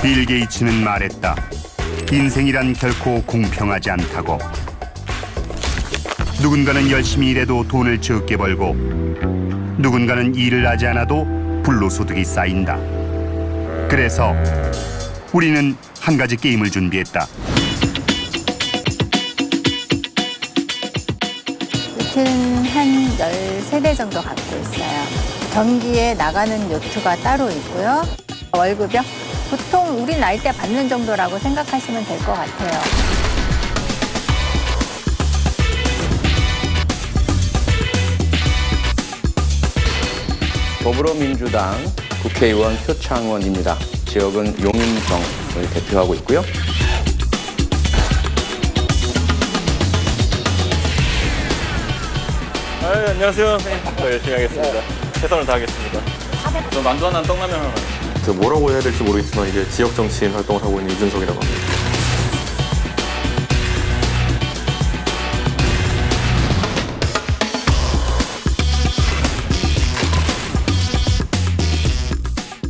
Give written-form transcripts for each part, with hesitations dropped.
빌 게이츠는 말했다. 인생이란 결코 공평하지 않다고. 누군가는 열심히 일해도 돈을 적게 벌고 누군가는 일을 하지 않아도 불로소득이 쌓인다. 그래서 우리는 한 가지 게임을 준비했다. 요트는 한 13대 정도 갖고 있어요. 경기에 나가는 요트가 따로 있고요. 월급이요? 보통 우리 나이 때 받는 정도라고 생각하시면 될 것 같아요. 더불어민주당 국회의원 표창원입니다. 지역은 용인정을 대표하고 있고요. 안녕하세요. 더 열심히 하겠습니다. 최선을 다하겠습니다. 저 만두 하나, 떡라면 하나. 저 뭐라고 해야 될지 모르겠지만 이제 지역 정치인 활동을 하고 있는 이준석이라고 합니다.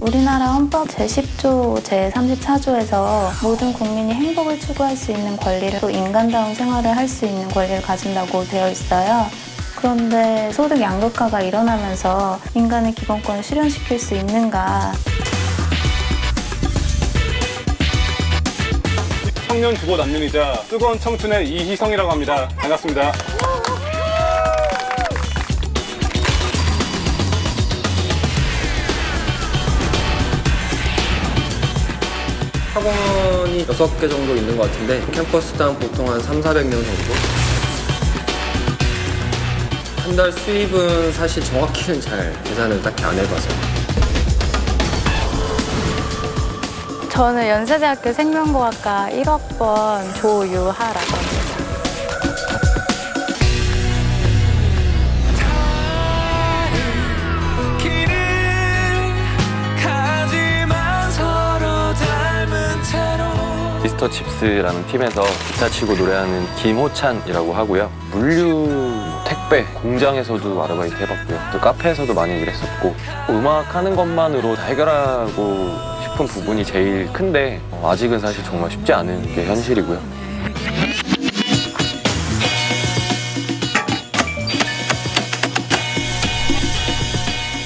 우리나라 헌법 제10조, 제34조에서 모든 국민이 행복을 추구할 수 있는 권리를, 또 인간다운 생활을 할 수 있는 권리를 가진다고 되어 있어요. 그런데 소득 양극화가 일어나면서 인간의 기본권을 실현시킬 수 있는가? 청년 주거 난민이자 뜨거운 청춘의 이희성이라고 합니다. 반갑습니다. 학원이 6개 정도 있는 것 같은데 캠퍼스당 보통 한 300~400명 정도? 한 달 수입은 사실 정확히는 잘 계산을 딱히 안 해봐서. 저는 연세대학교 생명공학과 1학번 조유하라고 합니다. 미스터 칩스라는 팀에서 기타 치고 노래하는 김호찬이라고 하고요. 물류, 택배, 공장에서도 아르바이트 해봤고요. 또 카페에서도 많이 일했었고 음악하는 것만으로 다 해결하고 싶은 부분이 제일 큰데 아직은 사실 정말 쉽지 않은 게 현실이고요.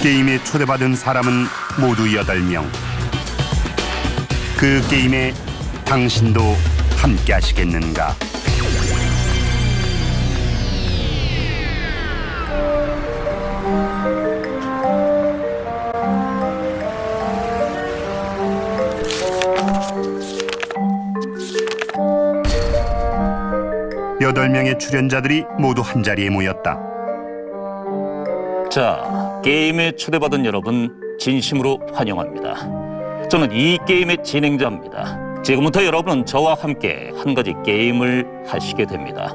게임에 초대받은 사람은 모두 8명. 그 게임에 당신도 함께 하시겠는가? 여덟 명의 출연자들이 모두 한자리에 모였다. 자, 게임에 초대받은 여러분 진심으로 환영합니다. 저는 이 게임의 진행자입니다. 지금부터 여러분은 저와 함께 한 가지 게임을 하시게 됩니다.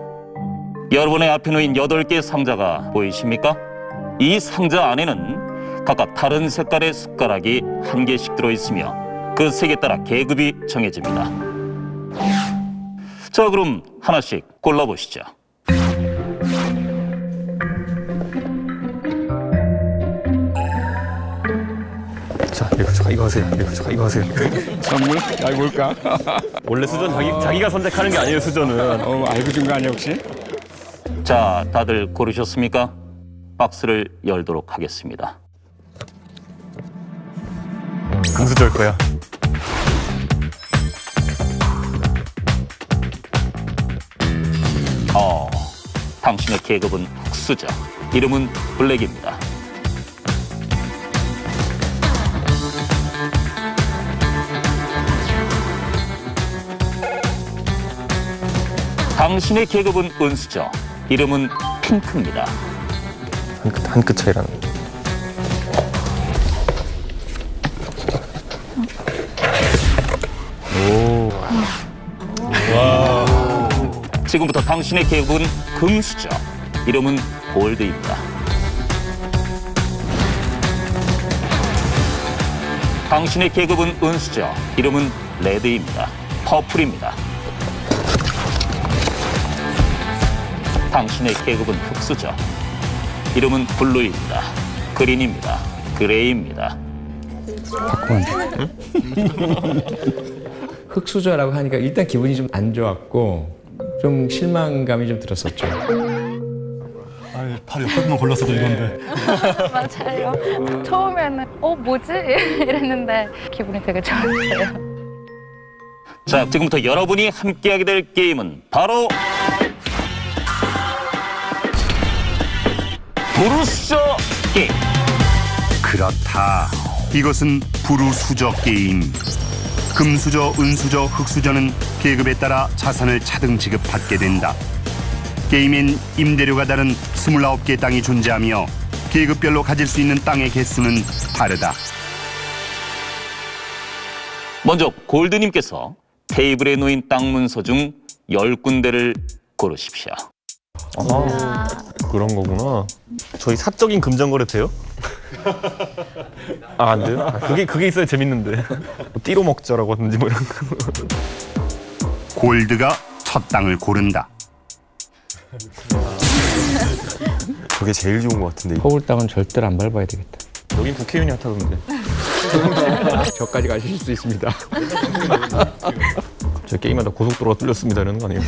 여러분의 앞에 놓인 8개의 상자가 보이십니까? 이 상자 안에는 각각 다른 색깔의 숟가락이 1개씩 들어있으며 그 색에 따라 계급이 정해집니다. 자, 그럼 하나씩 골라보시죠. 자, 이거 하세요. 이거 하세요. 선물? 아, 뭘까? 원래 수전 자기가 선택하는 게 아니에요, 수전은. 알고 준 거 아니야, 혹시? 자, 다들 고르셨습니까? 박스를 열도록 하겠습니다. 금수저일 거야. 당신의 계급은 흑수저, 이름은 블랙입니다. 당신의 계급은 은수저, 이름은 핑크입니다. 한 끗 차이라는. 오. 와. 지금부터 당신의 계급은 금수저, 이름은 골드입니다. 당신의 계급은 은수저, 이름은 레드입니다. 퍼플입니다. 당신의 계급은 흑수저, 이름은 블루입니다. 그린입니다. 그레이입니다. 바꾸면 돼. 흑수저라고 하니까 일단 기분이 좀 안 좋았고 좀 실망감이 좀 들었었죠. 아니, 바로 옆에만 골랐어도 이건데. 맞아요. 처음에는 뭐지? 이랬는데 기분이 되게 좋았어요. 자, 지금부터 여러분이 함께하게 될 게임은 바로 부르수저 게임. 그렇다. 이것은 부르수저 게임. 금수저, 은수저, 흑수저는 계급에 따라 자산을 차등 지급받게 된다. 게임엔 임대료가 다른 29개의 땅이 존재하며 계급별로 가질 수 있는 땅의 개수는 다르다. 먼저 골드님께서 테이블에 놓인 땅 문서 중 10군데를 고르십시오. 아, 그런 거구나. 저희 사적인 금전거래 돼요? 아, 안 돼요? 그게 있어야 재밌는데. 띠로 먹자라고 하든지 뭐 이런 거. 골드가 첫 땅을 고른다. 그게 제일 좋은 것 같은데. 서울 땅은 절대로 안 밟아야 되겠다. 여긴 국회의원이 핫하던데. 저까지 가실 수 있습니다. 저 게임하다 고속도로가 뚫렸습니다 이러는 거 아니에요?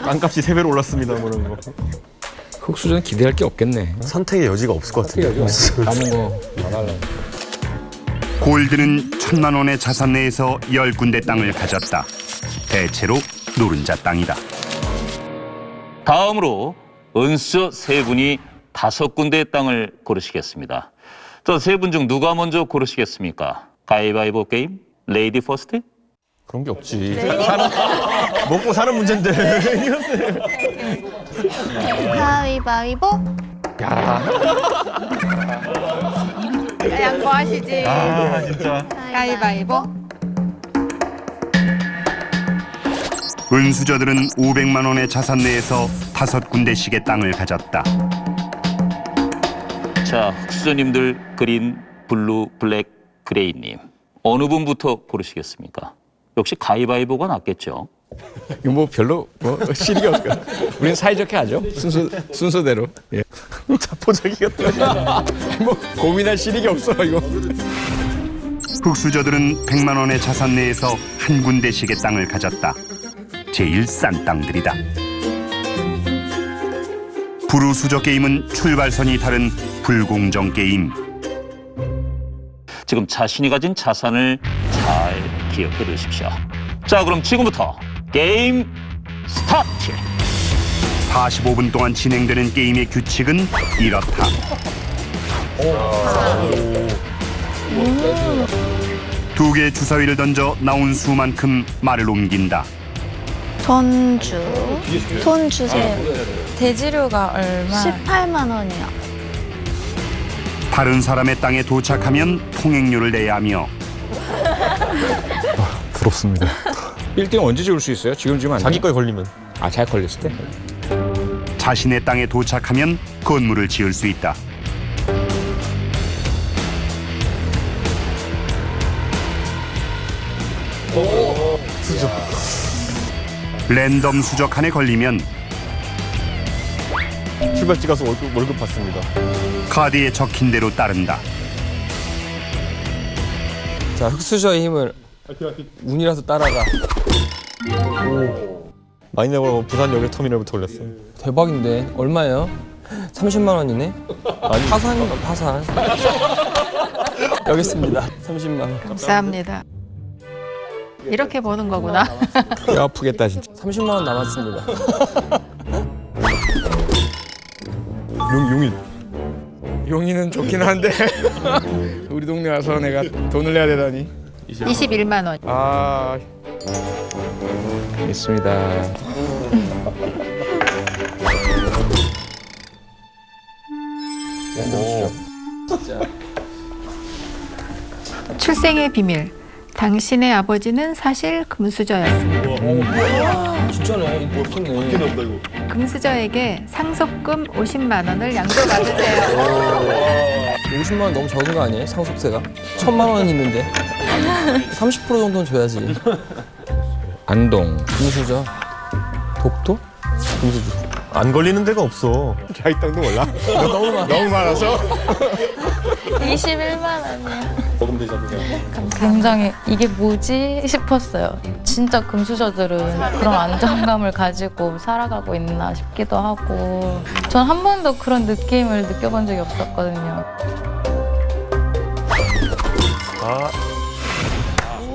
땅값이 3배로 올랐습니다 뭐 이런 거. 흑수저는 기대할 게 없겠네. 선택의 여지가 없을 것 같은데. 남은 거 안 할래. 골드는 1,000만 원의 자산 내에서 10군데 땅을 가졌다. 대체로 노른자 땅이다. 다음으로 은수저 3분이 5군데의 땅을 고르시겠습니다. 저 3분 중 누가 먼저 고르시겠습니까? 가위바위보 게임? 레이디 퍼스트? 그런 게 없지. 먹고 사는 문제인데. 가위바위보. 양보하시지. 아, 진짜. 가위바위보. 은수저들은 500만 원의 자산 내에서 5군데씩의 땅을 가졌다. 자, 흑수저님들 그린, 블루, 블랙, 그레이님. 어느 분부터 고르시겠습니까? 역시 가위바위보가 낫겠죠? 이거 뭐 별로 실익이 없을까? 우리는 사이좋게 하죠. 순서대로. 예. 자포자기 같다. 뭐 고민할 실익이 없어 이거. 흑수저들은 100만 원의 자산 내에서 1군데씩의 땅을 가졌다. 제일 싼 땅들이다. 부르수저 게임은 출발선이 다른 불공정 게임. 지금 자신이 가진 자산을 잘 기억해 두십시오. 자, 그럼 지금부터 게임 스타트! 45분 동안 진행되는 게임의 규칙은 이렇다. 두 개의 주사위를 던져 나온 수만큼 말을 옮긴다. 돈 주세요. 대지료가 얼마? 18만 원이요. 다른 사람의 땅에 도착하면 통행료를 내야 하며 부럽습니다. 1등 언제 지을 수 있어요? 지금 주면 안 돼? 자기 거에 걸리면. 아, 잘 걸렸을 때? 자신의 땅에 도착하면 건물을 지을 수 있다. 수저. 랜덤 수저 칸에 걸리면 출발지 가서 월급 받습니다. 카드에 적힌 대로 따른다. 자, 흑수저의 힘을 운이라서 따라가. 많이 내고 부산 여객 터미널부터 올렸어. 대박인데 얼마예요? 30만 원이네. 아니, 파산인가 파산. 여기 있습니다. 30만 원. 감사합니다. 이렇게 보는 거구나. 뼈 아프겠다 진짜. 30만 원 남았습니다. 용인. 용인은 좋긴 한데 우리 동네 와서 내가 돈을 내야 되다니. 21만 원. 아, 있습니다. 출생의 비밀. 당신의 아버지는 사실 금수저였습니다. 진짜네. 이거 좋네. 금수저에게 상속금 50만 원을 양도받으세요. 50만 원 너무 적은 거 아니에요? 상속세가? 1,000만 원 있는데. 30% 정도는 줘야지. 안동. 금수저. 독도? 금수저. 안 걸리는 데가 없어. 야, 이 땅도 몰라? 너무 많아서 21만 원이요. 조금 되셨네요. 굉장히 이게 뭐지 싶었어요. 진짜 금수저들은 그런 안정감을 가지고 살아가고 있나 싶기도 하고 전 한 번도 그런 느낌을 느껴본 적이 없었거든요.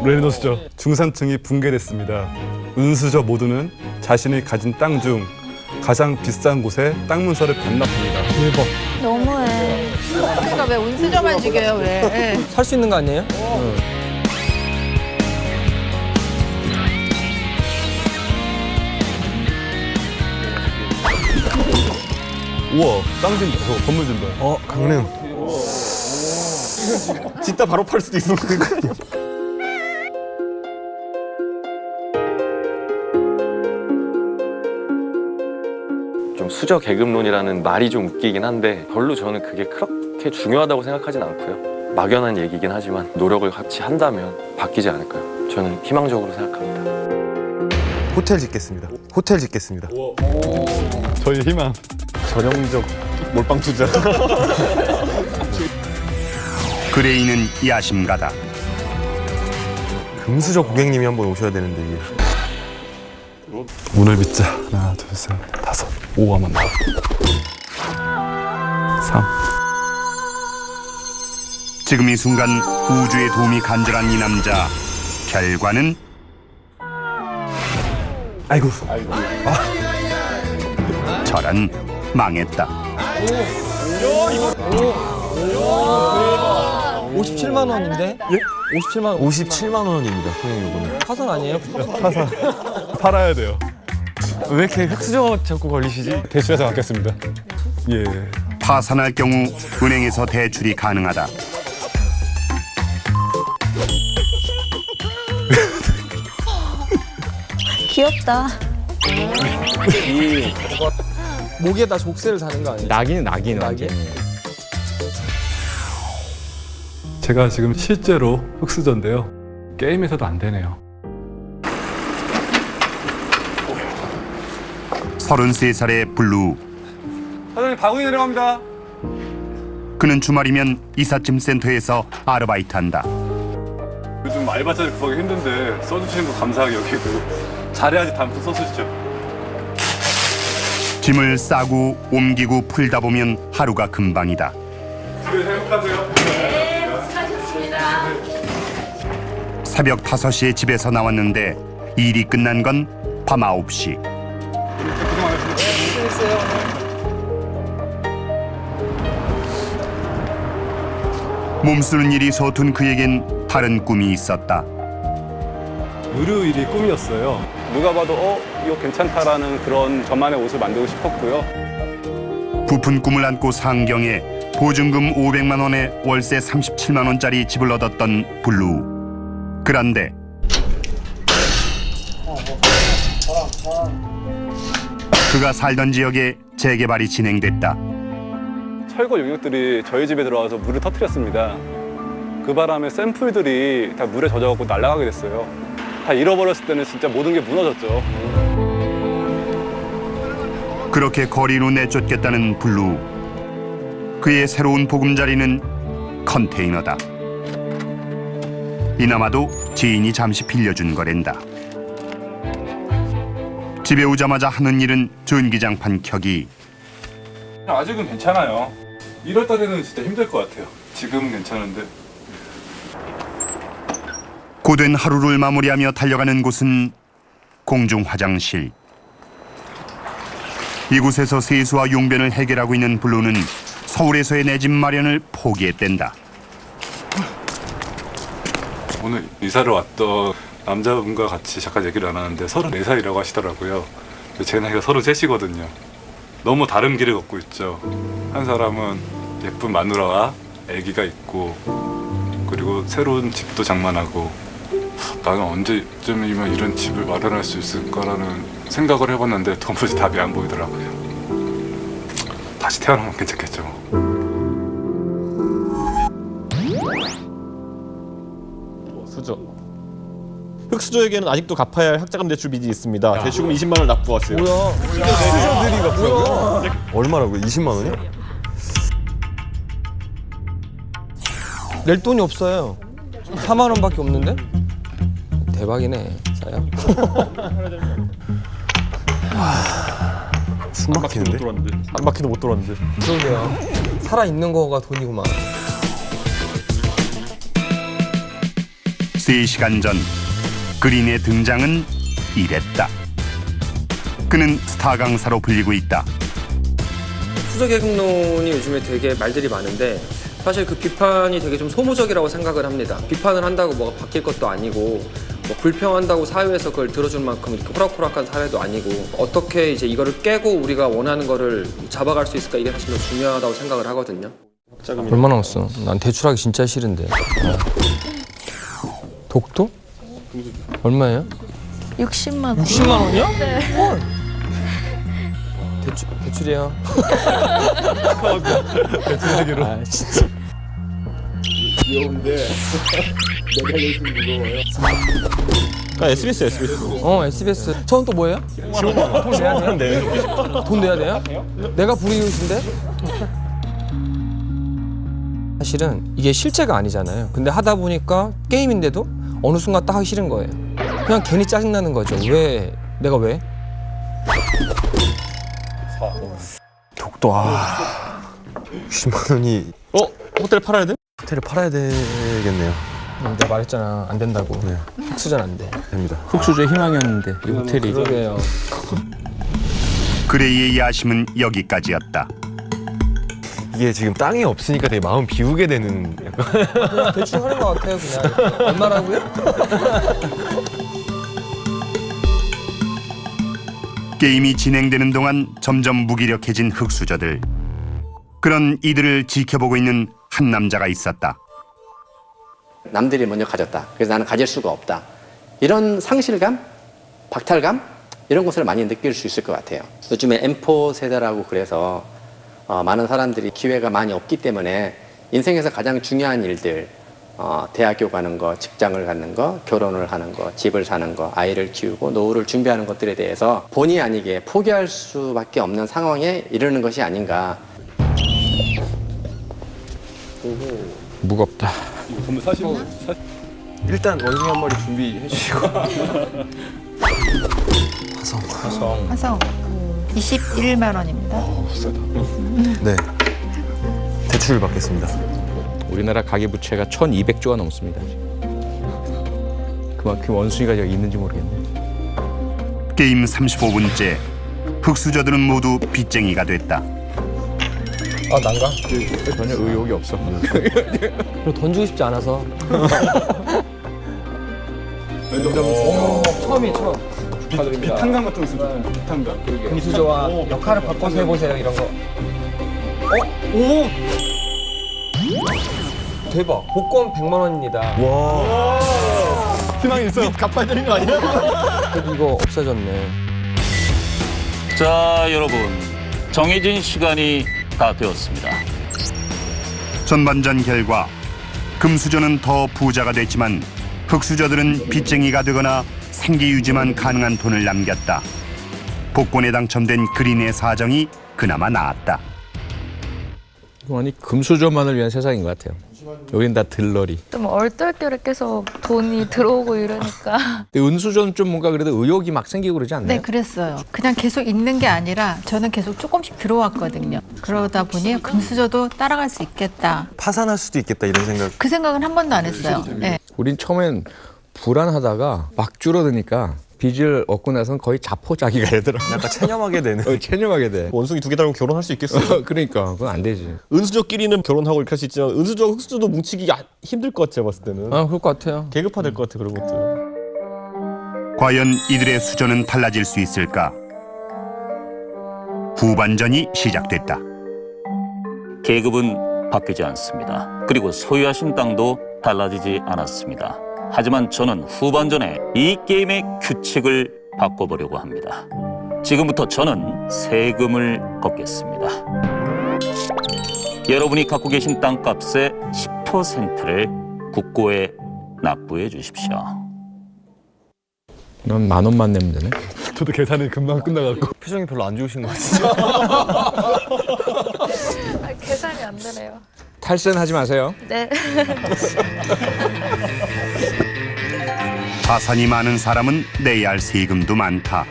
레노수저 중산층이 붕괴됐습니다. 은수저 모두는 자신이 가진 땅 중 가장 비싼 곳에 땅 문서를 반납합니다. 대박. 너무해. 그러니까 왜 운수저만 죽여요 왜? 살 수 있는 거 아니에요? 우와, 땅 진다. 건물 진다. 강릉. 진짜 바로 팔 수도 있어. 좀 수저 계급론이라는 말이 좀 웃기긴 한데 별로 저는 그게 그렇게 중요하다고 생각하진 않고요. 막연한 얘기긴 하지만 노력을 같이 한다면 바뀌지 않을까요? 저는 희망적으로 생각합니다. 호텔 짓겠습니다. 호텔 짓겠습니다. 저희 희망. 전형적 몰빵 투자. 그레이는 야심가다. 금수저 고객님이 한번 오셔야 되는데 이게. 오늘 믿자. 하나, 둘, 셋, 다섯. 5화만 나와. 3. 지금 이 순간 우주의 도움이 간절한 이 남자. 결과는 아이고. 저런 망했다. 57만 원인데? 예? 57만 원. 57만 원입니다. 고객님 이거는. 파산 아니에요? 파산. 팔아야 돼요. 왜 이렇게 흑수저 자꾸 걸리시지? 대출해서 갚겠습니다. 예. 파산할 경우 은행에서 대출이 가능하다. 귀엽다. 목에다 족쇄를 다는 거 아니에요? 낙인. 제가 지금 실제로 흑수저인데요. 게임에서도 안 되네요. 33살의 블루. 사장님, 바구니 내려갑니다. 그는 주말이면 이삿짐 센터에서 아르바이트한다. 요즘 알바자들 구하기 힘든데 써주시는 거 감사하게 여기고 잘해야지 담고 써주시죠. 짐을 싸고 옮기고 풀다 보면 하루가 금방이다. 집에 행복하세요. 네, 수고하셨습니다. 새벽 5시에 집에서 나왔는데 일이 끝난 건 밤 9시. 고생 많으셨습니다. 몸쓰는 일이 서툰 그에겐 다른 꿈이 있었다. 의류 일이 꿈이었어요. 누가 봐도 이거 괜찮다라는 그런 저만의 옷을 만들고 싶었고요. 부푼 꿈을 안고 상경에 보증금 500만 원에 월세 37만 원짜리 집을 얻었던 블루. 그런데 그가 살던 지역에 재개발이 진행됐다. 철거 용역들이 저희 집에 들어와서 물을 터뜨렸습니다. 그 바람에 샘플들이 다 물에 젖어갖고 날아가게 됐어요. 다 잃어버렸을 때는 진짜 모든 게 무너졌죠. 그렇게 거리로 내쫓겠다는 블루. 그의 새로운 보금자리는 컨테이너다. 이나마도 지인이 잠시 빌려준 거랜다. 집에 오자마자 하는 일은 전기장판 켜기. 아직은 괜찮아요. 1월 달에는 진짜 힘들 것 같아요. 지금은 괜찮은데. 고된 하루를 마무리하며 달려가는 곳은 공중 화장실. 이곳에서 세수와 용변을 해결하고 있는 블루는 서울에서의 내 집 마련을 포기했댄다. 오늘 이사를 왔던 남자분과 같이 잠깐 얘기를 나눴는데 34살이라고 하시더라고요. 제 나이가 33이거든요. 너무 다른 길을 걷고 있죠. 한 사람은 예쁜 마누라와 아기가 있고 그리고 새로운 집도 장만하고 나는 언제쯤이면 이런 집을 마련할 수 있을까라는 생각을 해봤는데 도무지 답이 안 보이더라고요. 다시 태어나면 괜찮겠죠. 수저. 흑수저에게는 아직도 갚아야 할 학자금 대출 빚이 있습니다. 대출금 20만 원 납부하세요. 뭐야? 흑수저들이 갚으라고요? 얼마라고요? 20만 원이요? 낼 돈이 없어요. 4만 원밖에 없는데? 대박이네, 사야. 숨 막히는데? 한 바퀴도 못 돌았는데. 그러게요. 살아있는 거가 돈이구만. 3시간 전 그린의 등장은 이랬다. 그는 스타 강사로 불리고 있다. 수저계급론이 요즘에 되게 말들이 많은데 사실 그 비판이 되게 좀 소모적이라고 생각을 합니다. 비판을 한다고 뭐가 바뀔 것도 아니고 뭐 불평한다고 사회에서 그걸 들어줄 만큼 이렇게 호락호락한 사회도 아니고 어떻게 이제 이거를 깨고 우리가 원하는 거를 잡아갈 수 있을까 이게 사실 더 중요하다고 생각을 하거든요. 얼마 남았어? 난 대출하기 진짜 싫은데. 독도? 얼마예요? 60만 원. 60만 원이요? 네. 헐. 대출이야. 대출하기로. 아, 진짜. 귀여운데 내가 요즘 무거워요. 아, SBS. SBS. 저건 또 뭐예요? 15만 원 내야 돈 내야 돼요? 내가 불이웃인데? 사실은 이게 실제가 아니잖아요. 근데 하다 보니까 게임인데도 어느 순간 딱 하기 싫은 거예요. 그냥 괜히 짜증나는 거죠. 왜? 내가 왜? 독도 60만 원이 호텔 팔아야 돼? 호텔을 팔아야 되겠네요. 내가 말했잖아. 안 된다고. 네. 흑수저는 안 돼. 됩니다. 흑수저의 희망이었는데 이 호텔이. 그러게요. 그레이의 야심은 여기까지였다. 이게 지금 땅이 없으니까 되게 마음 비우게 되는 약간. 그냥 대충 하는 것 같아요. 그냥. 얼마라고요? 게임이 진행되는 동안 점점 무기력해진 흑수저들. 그런 이들을 지켜보고 있는 한 남자가 있었다. 남들이 먼저 가졌다. 그래서 나는 가질 수가 없다. 이런 상실감, 박탈감 이런 것을 많이 느낄 수 있을 것 같아요. 요즘에 M4 세대라고 그래서 많은 사람들이 기회가 많이 없기 때문에 인생에서 가장 중요한 일들, 대학교 가는 거, 직장을 갖는 거, 결혼을 하는 거, 집을 사는 거, 아이를 키우고 노후를 준비하는 것들에 대해서 본의 아니게 포기할 수밖에 없는 상황에 이르는 것이 아닌가. 무겁다. 일단 원숭이 한 마리 준비해 주시고. 화성 21만 원입니다. 네. 대출 받겠습니다. 우리나라 가계부채가 1,200조가 넘습니다. 그만큼 원숭이가 여기 있는지 모르겠네. 게임 35분째 흑수저들은 모두 빚쟁이가 됐다. 아, 난가? 전혀 의욕이 없어. 그리고 돈 주고 싶지 않아서. 처음이 처음. 축하드립니다. 비탄감 같은 거 있습니다. 비탄감. 금수저와 역할을 바꿔서 해보세요, 이런 거. 오! 대박. 복권 100만 원입니다. 와. 희망이 있어. 갚아야 되는 거 아니야? 그래도 이거 없어졌네. 자, 여러분. 정해진 시간이 다 되었습니다. 전반전 결과 금수저는 더 부자가 됐지만 흑수저들은 빚쟁이가 되거나 생계 유지만 가능한 돈을 남겼다. 복권에 당첨된 그린의 사정이 그나마 나았다. 아니 금수저만을 위한 세상인 것 같아요. 여긴 다 들러리. 좀 얼떨결에 계속 돈이 들어오고 이러니까. 근데 은수저는 좀 뭔가 그래도 의욕이 막 생기고 그러지 않나요? 네, 그랬어요. 그냥 계속 있는 게 아니라 저는 계속 조금씩 들어왔거든요. 그러다 보니 금수저도 따라갈 수 있겠다. 파산할 수도 있겠다 이런 생각. 그 생각은 한 번도 안 했어요. 네. 우린 처음엔 불안하다가 막 줄어드니까 빚을 얻고 나서는 거의 자포자기가 되더라. 약간 체념하게 되는. 체념하게 돼. 원숭이 2개 달고 결혼할 수 있겠어요? 그러니까 그건 안 되지. 은수저끼리는 결혼하고 이렇게 할 수 있지만 은수저, 흑수저도 뭉치기 힘들 것 같아 봤을 때는. 그럴 것 같아요. 계급화 될 것 같아 그런 것들. 과연 이들의 수저는 달라질 수 있을까? 후반전이 시작됐다. 계급은 바뀌지 않습니다. 그리고 소유하신 땅도 달라지지 않았습니다. 하지만 저는 후반전에 이 게임의 규칙을 바꿔보려고 합니다. 지금부터 저는 세금을 걷겠습니다. 여러분이 갖고 계신 땅값의 10%를 국고에 납부해 주십시오. 난 10,000원만 내면 되네. 저도 계산이 금방 끝나갖고. 표정이 별로 안 좋으신 것 같으세요. 계산이 안 되네요. 탈선하지 마세요. 네. 자산이 많은 사람은 내야 할 세금도 많다.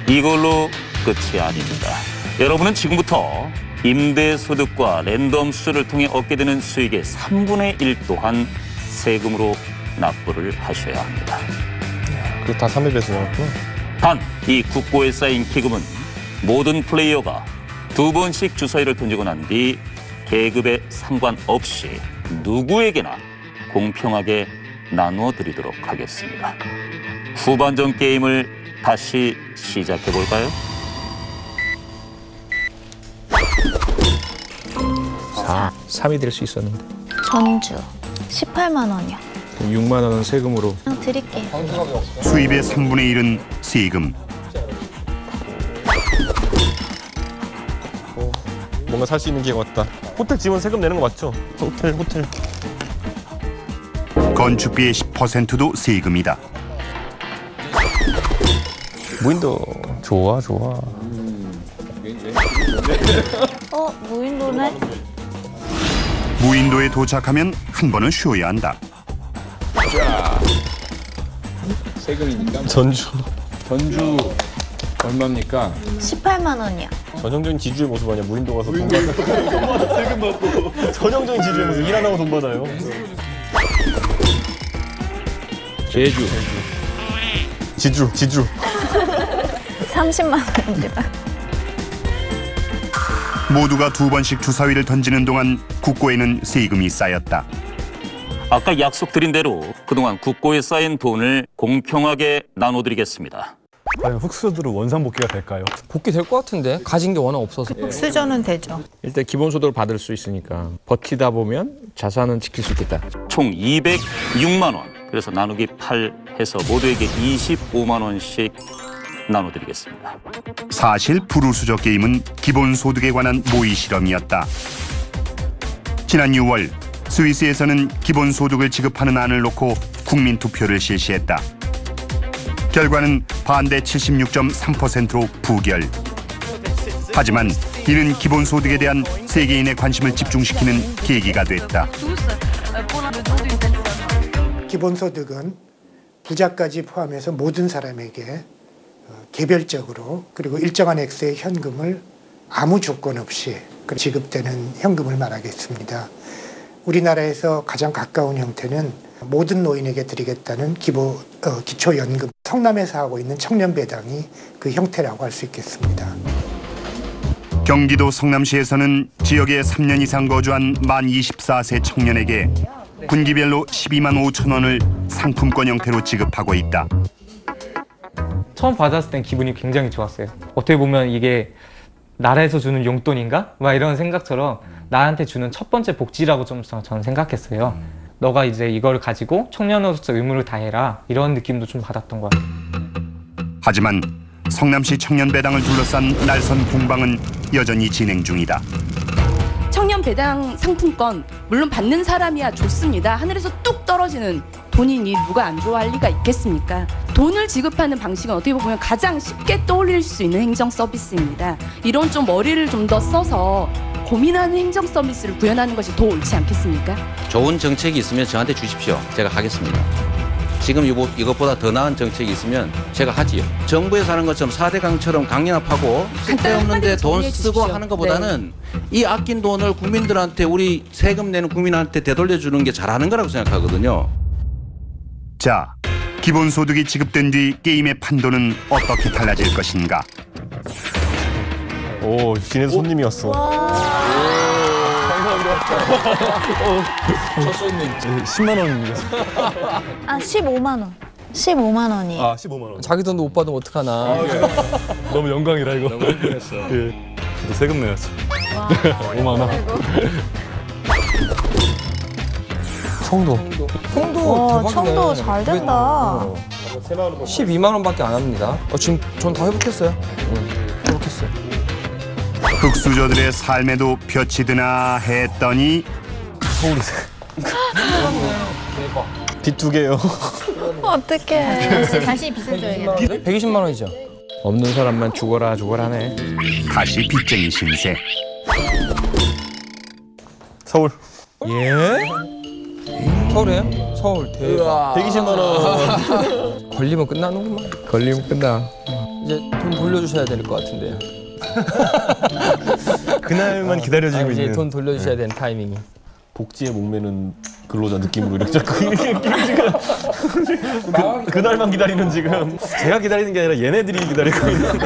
이걸로 끝이 아닙니다. 여러분은 지금부터 임대소득과 랜덤 수조를 통해 얻게 되는 수익의 3분의 1 또한 세금으로 납부를 하셔야 합니다. 그게 다 3회배수 나왔구나. 단, 이 국고에 쌓인 기금은 모든 플레이어가 2번씩 주사위를 던지고 난 뒤 계급에 상관없이 누구에게나 공평하게 나누어 드리도록 하겠습니다. 후반전 게임을 다시 시작해 볼까요? 3이 될 수 있었는데. 전주 18만 원이요. 6만 원은 세금으로. 그냥 드릴게요. 수입의 3분의 1은 세금. 뭔가 살 수 있는 기회가 왔다. 호텔 지원 세금 내는 거 맞죠? 호텔. 건축비의 10%도 세금이다. 무인도 좋아. 무인도네? 무인도에 도착하면 한 번은 쉬어야 한다. 세금이니까. 전주 얼마입니까? 18만 원이요. 전형적인 지주의 모습 아니야? 무인도 가서 돈 받아. 세금 받고. 전형적인 지주의 모습. 일 안 하고 돈 받아요. 제주. 지주. 30만 원입니다. 모두가 2번씩 주사위를 던지는 동안 국고에는 세금이 쌓였다. 아까 약속드린 대로 그동안 국고에 쌓인 돈을 공평하게 나눠드리겠습니다. 과연 흑수저들은 원상복귀가 될까요? 복귀될 것 같은데 가진 게 워낙 없어서. 수저는 되죠. 일단 기본소득을 받을 수 있으니까 버티다 보면 자산은 지킬 수 있겠다. 총 206만 원. 그래서 나누기 8 해서 모두에게 25만 원씩 나눠드리겠습니다. 사실 불우수저 게임은 기본소득에 관한 모의 실험이었다. 지난 6월 스위스에서는 기본소득을 지급하는 안을 놓고 국민투표를 실시했다. 결과는 반대 76.3%로 부결. 하지만 이는 기본소득에 대한 세계인의 관심을 집중시키는 계기가 됐다. 기본소득은 부자까지 포함해서 모든 사람에게 개별적으로 그리고 일정한 액수의 현금을 아무 조건 없이 지급되는 현금을 말하겠습니다. 우리나라에서 가장 가까운 형태는 모든 노인에게 드리겠다는 기초연금, 성남에서 하고 있는 청년배당이 그 형태라고 할 수 있겠습니다. 경기도 성남시에서는 지역에 3년 이상 거주한 만 24세 청년에게 분기별로 12만 5천 원을 상품권 형태로 지급하고 있다. 처음 받았을 땐 기분이 굉장히 좋았어요. 어떻게 보면 이게 나라에서 주는 용돈인가? 막 이런 생각처럼 나한테 주는 첫 번째 복지라고 좀 저는 생각했어요. 너가 이제 이걸 가지고 청년으로서 의무를 다해라. 이런 느낌도 좀 받았던 것 같아요. 하지만 성남시 청년배당을 둘러싼 날선 공방은 여전히 진행 중이다. 청년 배당 상품권 물론 받는 사람이야 좋습니다. 하늘에서 뚝 떨어지는 돈이니 누가 안 좋아할 리가 있겠습니까? 돈을 지급하는 방식은 어떻게 보면 가장 쉽게 떠올릴 수 있는 행정 서비스입니다. 이런 좀 머리를 좀 더 써서 고민하는 행정 서비스를 구현하는 것이 더 옳지 않겠습니까? 좋은 정책이 있으면 저한테 주십시오. 제가 하겠습니다. 지금 이것보다 더 나은 정책이 있으면 제가 하지요. 정부에서 하는 것처럼 4대 강처럼 강력하고 쓸데없는데 돈 쓰고 하는 것보다는 이 아낀 돈을 국민들한테 우리 세금 내는 국민한테 되돌려주는 게 잘하는 거라고 생각하거든요. 자, 기본소득이 지급된 뒤 게임의 판도는 어떻게 달라질 것인가? 오, 진해 손님이 왔어. 첫 손님 10만 원입니다. 15만 원. 15만 원이에요. 아, 15만 원. 자기 돈도 못 받으면 어떡하나. 너무 영광이라 이거. 너무 흥분했어. 예. 저도 세금 내야죠. 5만 원. 청도 대박이네. 청도 잘 된다. 12만 원밖에 안 합니다. 지금 전 다 회복했어요. 회복했어요. 흑수저들의 삶에도 볕이 드나 했더니 서울이세. 빚 2개요. 어떡해. 다시 빚어줘야겠다. 120만 원이죠. 없는 사람만 죽어라 죽어라네. 다시 빚쟁이 신세. 서울. 예? 서울이에요? 서울 대박. 120만 원. 걸리면 끝나는구만. 걸리면 끝나. 이제 돈 돌려주셔야 될 것 같은데요. 그날만 기다려지고 이제 있는. 돈 돌려주셔야 되는 타이밍이. 복지에 목매는 근로자 느낌으로 이렇게 자꾸 그날만 기다리는 지금 제가 기다리는 게 아니라 얘네들이 기다리고 있는.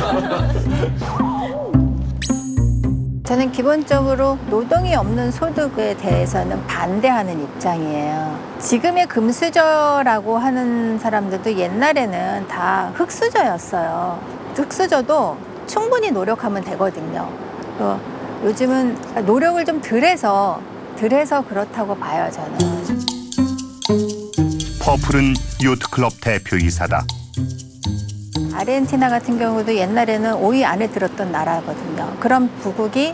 저는 기본적으로 노동이 없는 소득에 대해서는 반대하는 입장이에요. 지금의 금수저라고 하는 사람들도 옛날에는 다 흙수저였어요. 흙수저도 충분히 노력하면 되거든요. 요즘은 노력을 좀 덜 해서 그렇다고 봐요, 저는. 퍼플은 요트클럽 대표이사다. 아르헨티나 같은 경우도 옛날에는 5위 안에 들었던 나라거든요. 그런 부국이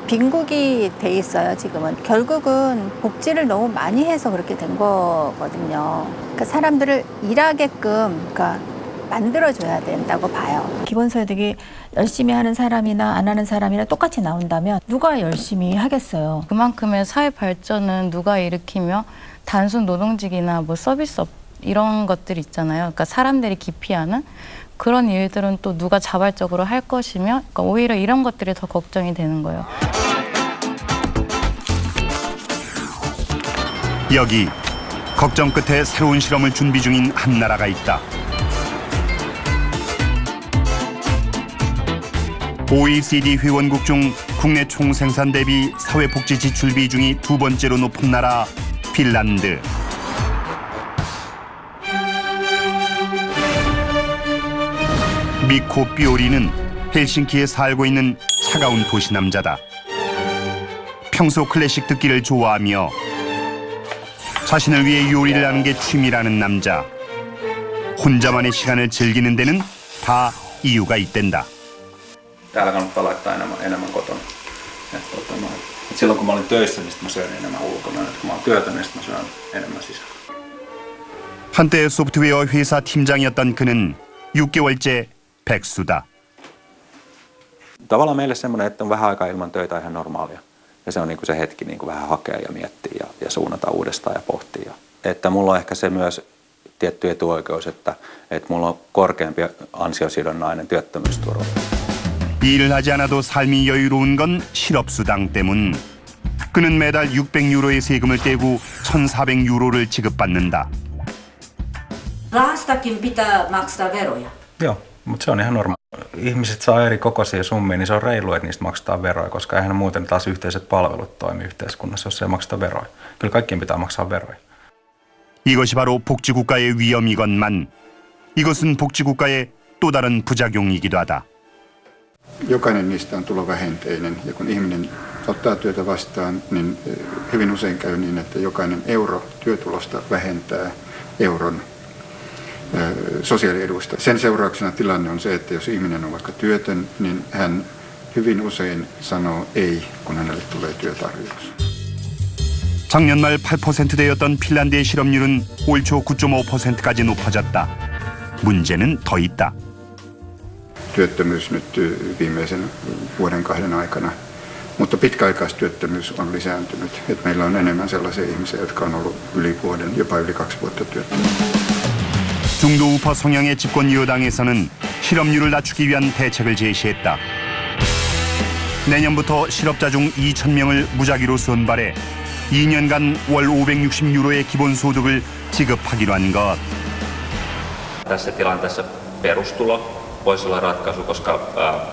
빈국이 돼 있어요, 지금은. 결국은 복지를 너무 많이 해서 그렇게 된 거거든요. 그러니까 사람들을 일하게끔 만들어줘야 된다고 봐요. 기본소득이 열심히 하는 사람이나 안 하는 사람이나 똑같이 나온다면 누가 열심히 하겠어요? 그만큼의 사회 발전은 누가 일으키며 단순 노동직이나 뭐 서비스업 이런 것들 있잖아요. 그러니까 사람들이 기피하는 그런 일들은 또 누가 자발적으로 할 것이며 그러니까 오히려 이런 것들이 더 걱정이 되는 거예요. 여기 걱정 끝에 새로운 실험을 준비 중인 한 나라가 있다. OECD 회원국 중 국내 총생산 대비 사회복지 지출 비중이 두 번째로 높은 나라 핀란드. 미코 삐오리는 헬싱키에 살고 있는 차가운 도시 남자다. 평소 클래식 듣기를 좋아하며 자신을 위해 요리를 하는 게 취미라는 남자. 혼자만의 시간을 즐기는 데는 다 이유가 있댄다. Täällä kannattaa laittaa enemmän kotona. Et silloin kun mä olin töissä, niin mä söin enemmän ulkona. Et kun mä oon työtä, niin mä syön enemmän sisällä. 한때 소프트웨어 회사 팀장이었던 그는 6개월째 백수다. Tavallaan meille semmoinen, että on vähän aikaa ilman töitä ihan normaalia. Ja se on niinku se hetki niinku vähän hakea ja miettiä ja suunnata uudestaan ja pohtia. Että mulla on ehkä se myös tietty etuoikeus, että mulla on korkeampi ansiosidonnainen työttömyysturva. 일을 하지 않아도 삶이 여유로운 건 실업수당 때문. 그는 매달 600유로의 세금을 떼고 1,400유로를 지급받는다. Rahastakin pitää maksaa veroja. Joo, mutta se on ihan normaali. Ihmiset saa eri kokoisia summia, niin se on reilua, että niistä maksetaan veroja, koska eihän muuten taas yhteiset palvelut toimi yhteiskunnassa, jos ei makseta veroja. Kyllä kaikkien pitää maksaa veroja. 이것이 바로 복지국가의 위험이건만 이것은 복지국가의 또 다른 부작용이기도 하다. Jokainen niistä on tulovähenteinen ja kun ihminen ottaa työtä vastaan, niin hyvin usein käy niin, että jokainen euro työtulosta vähentää euron sosiaalieduista. Sen seurauksena tilanne on se, että jos ihminen on vaikka työtön, niin hän hyvin usein sanoo ei, kun hänelle tulee työtarjous. 작년 말 8%대였던 핀란드의 실업률은 올 초 9.5%까지 높아졌다. 문제는 더 있다. Työttömyys nyt viimeisen vuoden kahden aikana, mutta pitkäaikaistyöttömyys on lisääntynyt. Että meillä on enemmän sellaisia ihmisiä, jotka on ollut yli vuoden, jopa yli 2 vuotta työttömiä. 중도 우파 성향의 집권 여당에서는 실업률을 낮추기 위한 대책을 제시했다. 내년부터 실업자 중 2,000명을 무작위로 선발해 2년간 월 560유로의 기본소득을 지급하기로 한 것. Tässä tilanteessa perustulo voisi olla ratkaisu, koska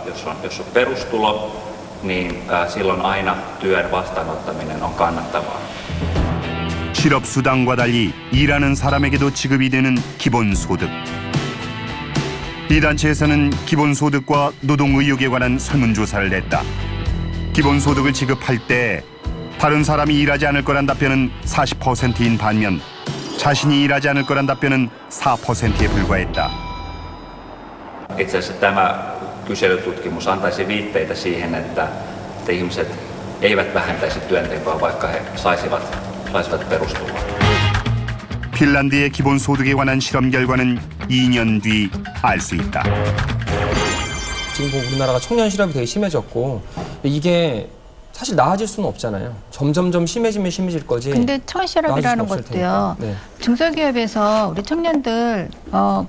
jos on perustulo, niin silloin aina työn vastaanottaminen on kannattavaa. 실업수당과 달리 일하는 사람에게도 지급이 되는 기본소득. 이 단체에서는 기본소득과 노동의욕에 관한 설문조사를 했다. 기본소득을 지급할 때 다른 사람이 일하지 않을 거란 답변은 40%인 반면 자신이 일하지 않을 거란 답변은 4%에 불과했다. Itse asiassa tämä kyselytutkimus antaisi viitteitä siihen, että ihmiset eivät vähentäisi työntekoa, vaikka he saisivat perustuloa. 핀란드의 기본소득에 관한 실험 결과는 2년 뒤 알 수 있다. 지금 우리나라가 청년 실업이 되게 심해졌고 이게 사실 나아질 수는 없잖아요. 점점점 심해지면 심해질 거지. 근데 청년 실업이라는 것도요. 네. 중소기업에서 우리 청년들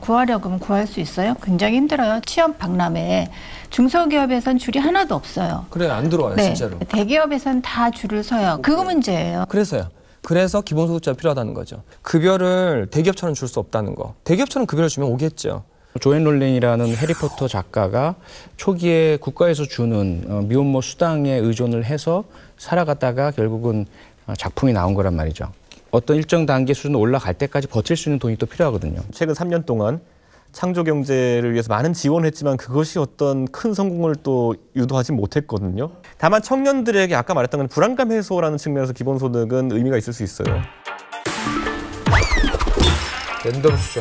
구하려고 하면 구할 수 있어요? 굉장히 힘들어요. 취업 박람회에 중소기업에선 줄이 하나도 없어요. 그래 안 들어와요. 네. 진짜로. 대기업에선 다 줄을 서요. 그거 문제예요. 그래서요. 그래서 기본소득제가 필요하다는 거죠. 급여를 대기업처럼 줄 수 없다는 거. 대기업처럼 급여를 주면 오겠죠. 조앤 롤린이라는 해리포터 작가가 초기에 국가에서 주는 미혼모 수당에 의존을 해서 살아가다가 결국은 작품이 나온 거란 말이죠. 어떤 일정 단계 수준 올라갈 때까지 버틸 수 있는 돈이 또 필요하거든요. 최근 3년 동안 창조 경제를 위해서 많은 지원을 했지만 그것이 어떤 큰 성공을 또 유도하지 못했거든요. 다만 청년들에게 아까 말했던 건 불안감 해소라는 측면에서 기본소득은 의미가 있을 수 있어요. 랜덤 수죠.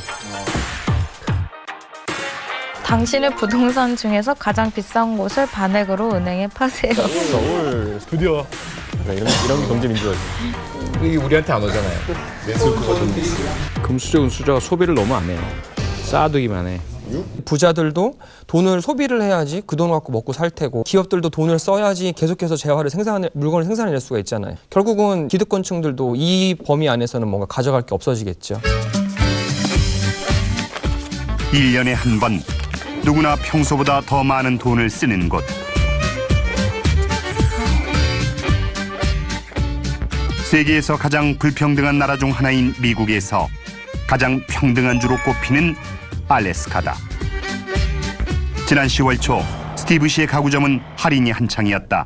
당신의 부동산 중에서 가장 비싼 곳을 반액으로 은행에 파세요. 서울 드디어 이런 게 경제민주화지. 이게 우리한테 안 오잖아요. 금수저, 은수저가 소비를 너무 안 해요. 쌓아두기만 해. 부자들도 돈을 소비를 해야지 그 돈 갖고 먹고 살 테고 기업들도 돈을 써야지 계속해서 물건을 생산해낼 수가 있잖아요. 결국은 기득권층들도 이 범위 안에서는 뭔가 가져갈 게 없어지겠죠. 1년에 한 번 누구나 평소보다 더 많은 돈을 쓰는 곳. 세계에서 가장 불평등한 나라 중 하나인 미국에서 가장 평등한 주로 꼽히는 알래스카다. 지난 10월 초 스티브 씨의 가구점은 할인이 한창이었다.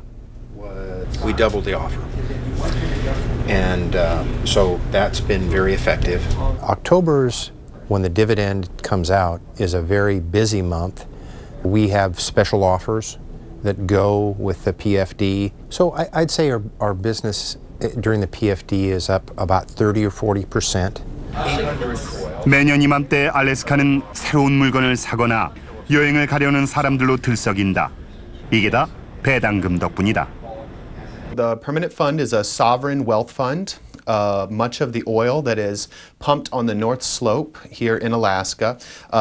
We doubled the offer. And so that's been very effective. October's when the dividend comes out is a very busy month. We have special offers that go with the PFD. So I'd say our business during the PFD is up about 30 or 40%. 매년 이맘때 알래스카는 새로운 물건을 사거나 여행을 가려는 사람들로 들썩인다. 이게 다 배당금 덕분이다. The permanent fund is a sovereign wealth fund. Much of the oil that is pumped on the North Slope here in Alaska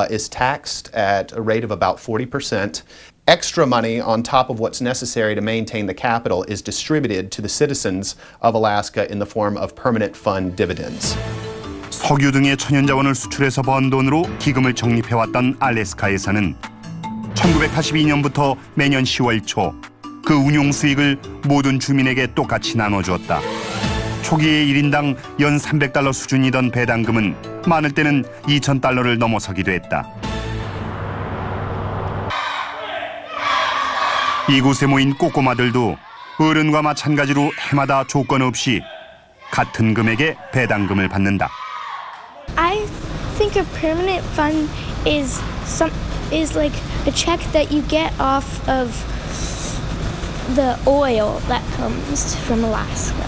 is taxed at a rate of about 40%. Extra money on top of what's necessary to maintain the capital is distributed to the citizens of Alaska in the form of permanent fund dividends. 석유 등의 천연자원을 수출해서 번 돈으로 기금을 적립해왔던 알래스카에서는 1982년부터 매년 10월 초 그 운용 수익을 모든 주민에게 똑같이 나눠주었다. 초기에 1인당 연 $300 수준이던 배당금은 많을 때는 $2,000를 넘어서기도 했다. 이곳에 모인 꼬꼬마들도 어른과 마찬가지로 해마다 조건 없이 같은 금액의 배당금을 받는다. I think a permanent fund is like a check that you get off of the oil that comes from Alaska.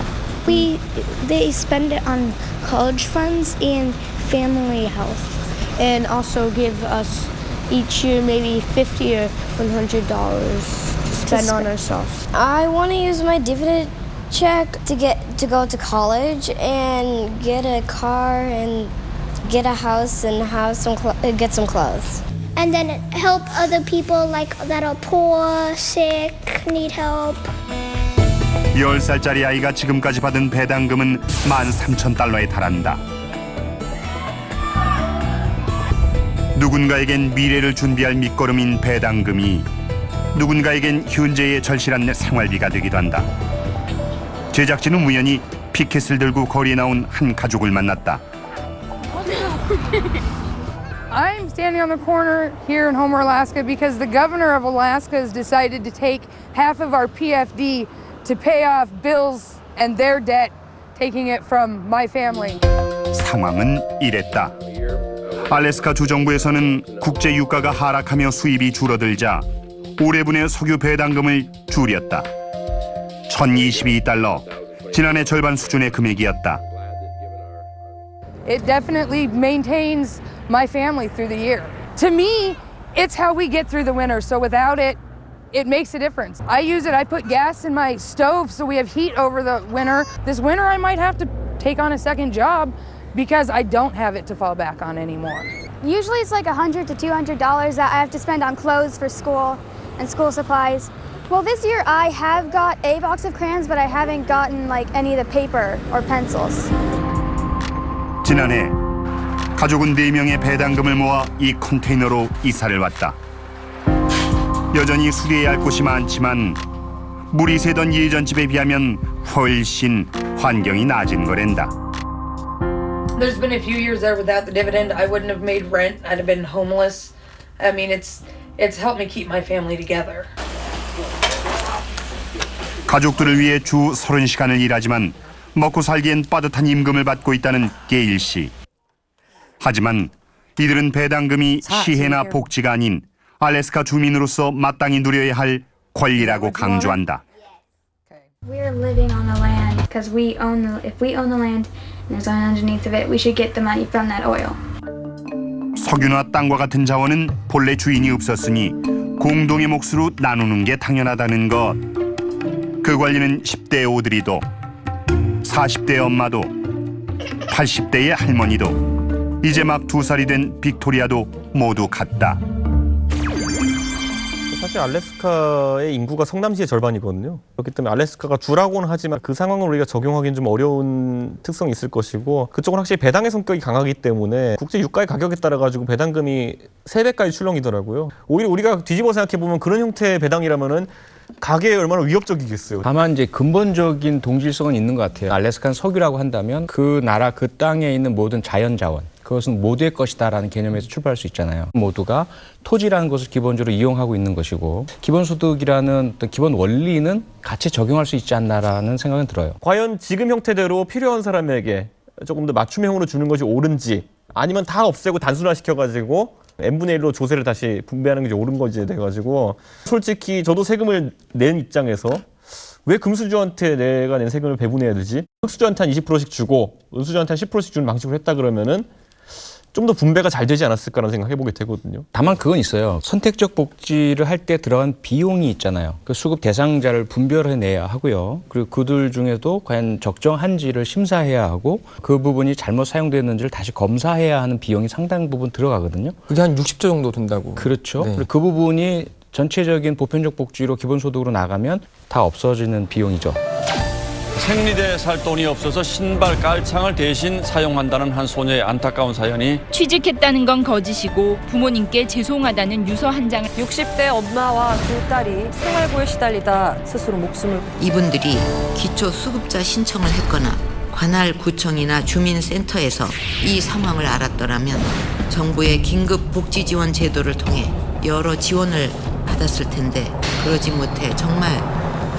They spend it on college funds and family health, and also give us each year maybe $50 or $100 to spend on ourselves. I want to use my dividend check to go to college and get a car and get a house and get some clothes. And then help other people like that are poor, sick, need help. 10살짜리 아이가 지금까지 받은 배당금은 $13,000에 달한다. 누군가에겐 미래를 준비할 밑거름인 배당금이 누군가에겐 현재의 절실한 생활비가 되기도 한다. 제작진은 우연히 피켓을 들고 거리에 나온 한 가족을 만났다. I'm standing on the corner here in Homer, Alaska because the governor of Alaska has decided to take half of our PFD to pay off bills and their debt, taking it from my family. 상황은 이랬다. 알래스카 주정부에서는 국제 유가가 하락하며 수입이 줄어들자 5회분의 석유 배당금을 줄였다. $1,022, 지난해 절반 수준의 금액이었다. It definitely maintains my family through the year. To me, it's how we get through the winter. So without it, it makes a difference. I use it. I put gas in my stove so we have heat over the winter. This winter, I might have to take on a second job because I don't have it to fall back on anymore. Usually it's like $100 to $200 that I have to spend on clothes for school and school supplies. Well, this year I have got a box of crayons, but I haven't gotten like any of the paper or pencils. 지난해 가족은 4명의 배당금을 모아 이 컨테이너로 이사를 왔다. 여전히 수리해야 할 곳이 많지만 물이 새던 예전 집에 비하면 훨씬 환경이 나아진 거란다. There's been a few years there without the dividend. I wouldn't have made rent. I'd have been homeless. I mean, it's helped me keep my family together. 가족들을 위해 주 30시간을 일하지만 먹고 살기엔 빠듯한 임금을 받고 있다는 게일 씨. 하지만 이들은 배당금이 시혜나 복지가 아닌 알래스카 주민으로서 마땅히 누려야 할 권리라고 강조한다. We're living on the land because if we own the land and there's oil underneath of it, we should get the money from that oil. 석유나 땅과 같은 자원은 본래 주인이 없었으니 공동의 몫으로 나누는 게 당연하다는 것. 그 관리는 10대의 오드리도, 40대의 엄마도, 80대의 할머니도, 이제 막 2살이 된 빅토리아도 모두 같다. 사실 알래스카의 인구가 성남시의 절반이거든요. 그렇기 때문에 알래스카가 주라고는 하지만 그 상황을 우리가 적용하기는 좀 어려운 특성이 있을 것이고, 그쪽은 확실히 배당의 성격이 강하기 때문에 국제 유가의 가격에 따라 가지고 배당금이 3배까지 출렁이더라고요. 오히려 우리가 뒤집어 생각해 보면 그런 형태의 배당이라면은 가계에 얼마나 위협적이겠어요. 다만 이제 근본적인 동질성은 있는 것 같아요. 알래스카는 석유라고 한다면 그 나라 그 땅에 있는 모든 자연 자원, 그것은 모두의 것이다라는 개념에서 출발할 수 있잖아요. 모두가 토지라는 것을 기본적으로 이용하고 있는 것이고, 기본소득이라는 어떤 기본 원리는 같이 적용할 수 있지 않나라는 생각은 들어요. 과연 지금 형태대로 필요한 사람에게 조금 더 맞춤형으로 주는 것이 옳은지, 아니면 다 없애고 단순화시켜가지고 n분의 1로 조세를 다시 분배하는 게 옳은 건지에 돼가지고, 솔직히 저도 세금을 낸 입장에서 왜 금수저한테 내가 낸 세금을 배분해야 되지? 흑수저한테 한 20%씩 주고 은수저한테 한 10%씩 주는 방식으로 했다 그러면은 좀 더 분배가 잘 되지 않았을까라는 생각해보게 되거든요. 다만 그건 있어요. 선택적 복지를 할 때 들어간 비용이 있잖아요. 그 수급 대상자를 분별해내야 하고요. 그리고 그들 중에도 과연 적정한지를 심사해야 하고, 그 부분이 잘못 사용됐는지를 다시 검사해야 하는 비용이 상당 부분 들어가거든요. 그게 한 60조 정도 된다고. 그렇죠. 네. 그리고 그 부분이 전체적인 보편적 복지로 기본소득으로 나가면 다 없어지는 비용이죠. 생리대에 살 돈이 없어서 신발 깔창을 대신 사용한다는 한 소녀의 안타까운 사연이, 취직했다는 건 거짓이고 부모님께 죄송하다는 유서 한 장을 60대 엄마와 2딸이 생활고에 시달리다 스스로 목숨을. 이분들이 기초수급자 신청을 했거나 관할 구청이나 주민센터에서 이 상황을 알았더라면 정부의 긴급복지지원 제도를 통해 여러 지원을 받았을 텐데 그러지 못해 정말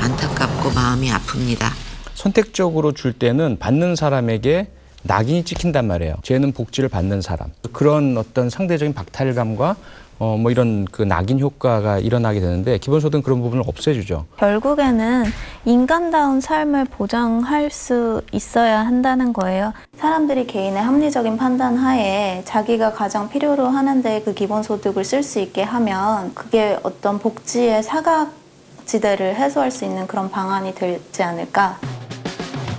안타깝고 마음이 아픕니다. 선택적으로 줄 때는 받는 사람에게 낙인이 찍힌단 말이에요. 쟤는 복지를 받는 사람. 그런 어떤 상대적인 박탈감과 뭐 이런 그 낙인 효과가 일어나게 되는데, 기본소득은 그런 부분을 없애주죠. 결국에는 인간다운 삶을 보장할 수 있어야 한다는 거예요. 사람들이 개인의 합리적인 판단 하에 자기가 가장 필요로 하는데 그 기본소득을 쓸 수 있게 하면 그게 어떤 복지의 사각지대를 해소할 수 있는 그런 방안이 되지 않을까.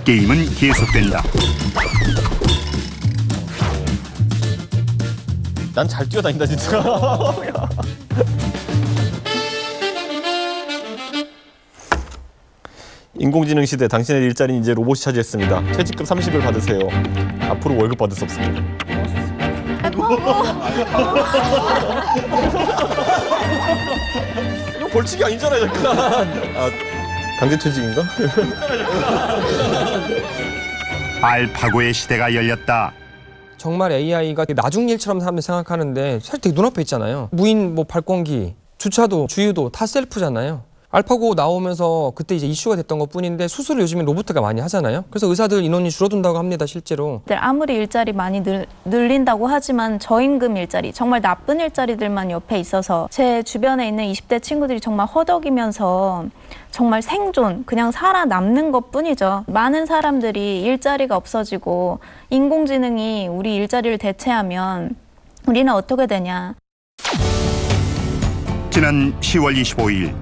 게임은 계속된다. 난 잘 뛰어다닌다 진짜. 인공지능 시대, 당신의 일자리는 이제 로봇이 차지했습니다. 퇴직금 30을 받으세요. 앞으로 월급 받을 수 없습니다. 이거 벌칙이 아니잖아요, 잠깐. 아, 강제퇴직인가? 알파고의 시대가 열렸다. 정말 AI가 나중 일처럼 사람들이 생각하는데 사실 되게 눈앞에 있잖아요. 무인 뭐 발권기, 주차도, 주유도 다 셀프잖아요. 알파고 나오면서 그때 이제 이슈가 됐던 것뿐인데, 수술을 요즘에 로봇가 많이 하잖아요. 그래서 의사들 인원이 줄어든다고 합니다, 실제로. 아무리 일자리 많이 늘린다고 하지만 저임금 일자리, 정말 나쁜 일자리들만 옆에 있어서 제 주변에 있는 20대 친구들이 정말 허덕이면서 정말 생존, 그냥 살아남는 것뿐이죠. 많은 사람들이 일자리가 없어지고 인공지능이 우리 일자리를 대체하면 우리는 어떻게 되냐. 지난 10월 25일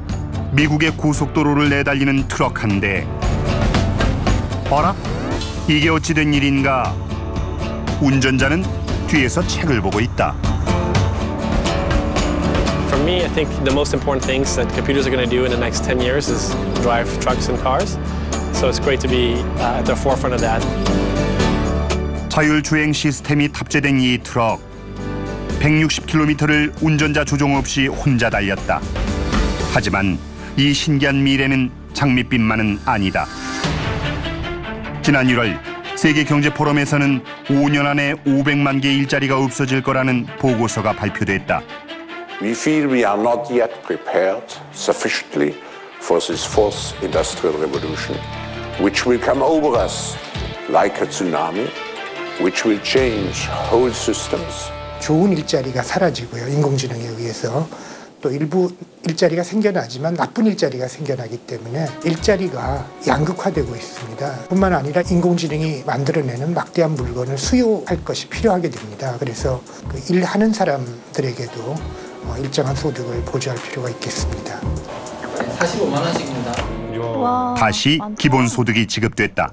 미국의 고속도로를 내달리는 트럭 한 대. 어라? 이게 어찌 된 일인가? 운전자는 뒤에서 책을 보고 있다. For me, I think the most important things that computers are going to do in the next 10 years is drive trucks and cars. So it's great to be at the forefront of that. 자율주행 시스템이 탑재된 이 트럭. 160km를 운전자 조종 없이 혼자 달렸다. 하지만 이 신기한 미래는 장밋빛만은 아니다. 지난 1월 세계경제포럼에서는 5년 안에 500만 개 일자리가 없어질 거라는 보고서가 발표됐다. We feel we are not yet prepared sufficiently for this fourth industrial revolution, which will come over us like a tsunami, which will change whole systems. 좋은 일자리가 사라지고요. 인공지능에 의해서 또 일부 일자리가 생겨나지만 나쁜 일자리가 생겨나기 때문에 일자리가 양극화되고 있습니다. 뿐만 아니라 인공지능이 만들어내는 막대한 물건을 수요할 것이 필요하게 됩니다. 그래서 그 일하는 사람들에게도 일정한 소득을 보조할 필요가 있겠습니다. 45만 원씩입니다. 와, 다시 기본소득이 지급됐다.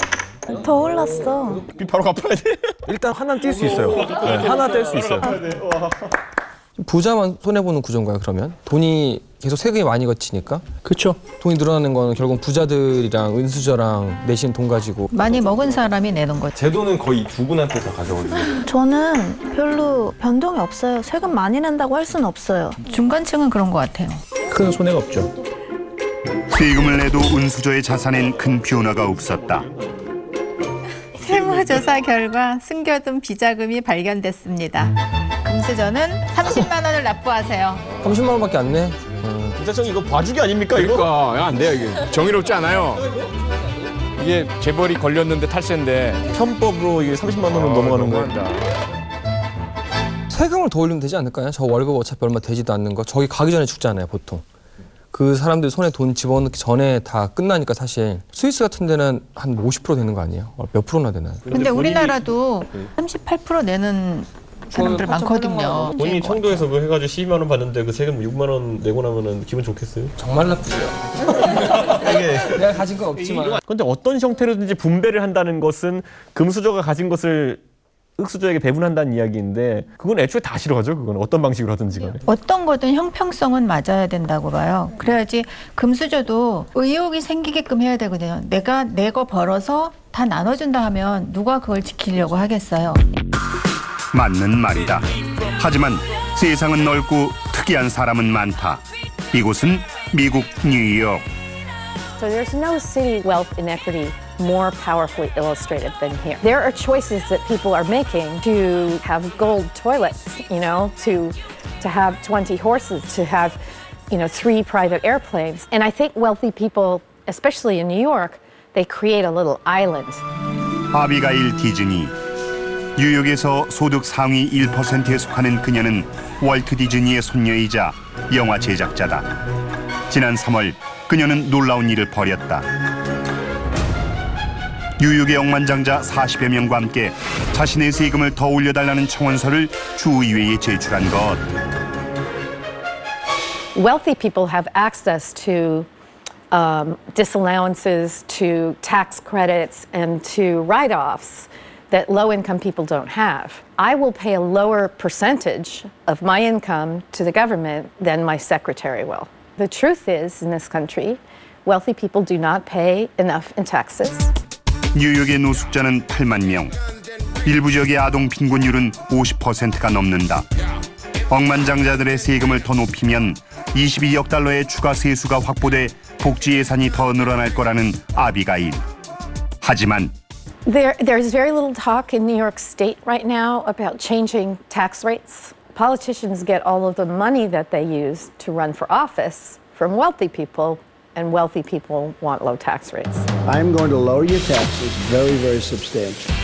더 올랐어. 바로 갚아야 돼. 일단 하나 뗄 수 있어요. 네, 하나 뗄 수 있어요. 부자만 손해보는 구조인가요, 그러면? 돈이 계속 세금이 많이 거치니까? 그렇죠. 돈이 늘어나는 거는 결국 부자들이랑 은수저랑 내신 돈 가지고 많이 먹은 사람이 내는 거죠. 제 돈은 거의 두 분한테서 가져오거든요. 저는 별로 변동이 없어요. 세금 많이 낸다고 할 수는 없어요. 중간층은 그런 것 같아요. 큰 손해가 없죠. 세금을 내도 은수저의 자산엔 큰 변화가 없었다. 세무조사 결과 숨겨둔 비자금이 발견됐습니다. 금수저는 30만 원을 납부하세요. 30만 원밖에 안 내? 김사청 이거 봐주기 아닙니까? 그러니까 야, 안 돼요 이게. 정의롭지 않아요. 이게 재벌이 걸렸는데 탈세인데 편법으로 이게 30만 원은 넘어가는 거야. 세금을 더 올리면 되지 않을까요? 저 월급 어차피 얼마 되지도 않는 거. 저기 가기 전에 죽잖아요, 보통. 그 사람들 손에 돈 집어넣기 전에 다 끝나니까 사실 스위스 같은 데는 한 50% 되는 거 아니에요? 몇 프로나 되나요? 근데 우리나라도 38% 내는 사람들 많거든요. 본인이 청도에서 그 해가지고 12만 원 받는데 그 세금 6만 원 내고 나면은 기분 좋겠어요? 정말 나쁘죠. 내가 가진 건 없지만. 그런데 어떤 형태로든지 분배를 한다는 것은 금수저가 가진 것을 흑수저에게 배분한다는 이야기인데 그건 애초에 다 싫어하죠. 그건 어떤 방식으로 하든지 간에. 어떤 거든 형평성은 맞아야 된다고 봐요. 그래야지 금수저도 의욕이 생기게끔 해야 되거든요. 내가 내 거 벌어서 다 나눠준다 하면 누가 그걸 지키려고 하겠어요. 맞는 말이다. 하지만 세상은 넓고 특이한 사람은 많다. 이곳은 미국 뉴욕. So there's no city wealth inequity more powerfully illustrated than here. There are choices that people are making to have gold toilets, you know, to have 20 horses, to have, 3 private airplanes. And I think wealthy people, especially in New York, they create a little island. 아비가일 디즈니. 뉴욕에서 소득 상위 1%에 속하는 그녀는 월트 디즈니의 손녀이자 영화 제작자다. 지난 3월 그녀는 놀라운 일을 벌였다. 뉴욕의 억만장자 40여 명과 함께 자신의 세금을 더 올려달라는 청원서를 주의회에 제출한 것. Wealthy people have access to disallowances, to tax credits, and to write-offs that low-income people don't have. I will pay a lower percentage of my income to the government than my secretary will. The truth is, in this country, wealthy people do not pay enough in taxes. 뉴욕의 노숙자는 8만 명. 일부 지역의 아동 빈곤율은 50%가 넘는다. 억만장자들의 세금을 더 높이면 22억 달러의 추가 세수가 확보돼 복지 예산이 더 늘어날 거라는 아비가일. 하지만 There's very little talk in New York State right now about changing tax rates. Politicians get all of the money that they use to run for office from wealthy people, and wealthy people want low tax rates. I'm going to lower your taxes very, very substantially.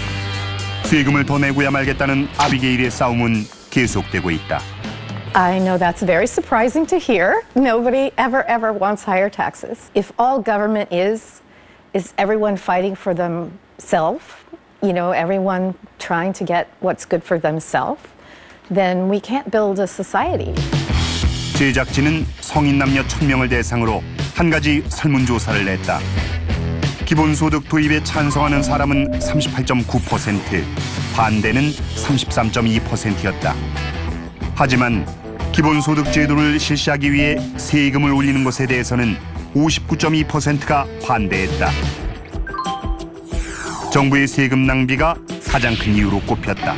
세금을 더 내고야 말겠다는 아비게일의 싸움은 계속되고 있다. I know that's very surprising to hear. Nobody ever wants higher taxes. If all government is everyone fighting for themselves, everyone trying to get what's good for themselves, then we can't build a society. 제작진은 성인 남녀 1000명을 대상으로 한 가지 설문조사를 냈다. 기본소득 도입에 찬성하는 사람은 38.9%, 반대는 33.2%였다. 하지만 기본소득 제도를 실시하기 위해 세금을 올리는 것에 대해서는 59.2%가 반대했다. 정부의 세금 낭비가 가장 큰 이유로 꼽혔다.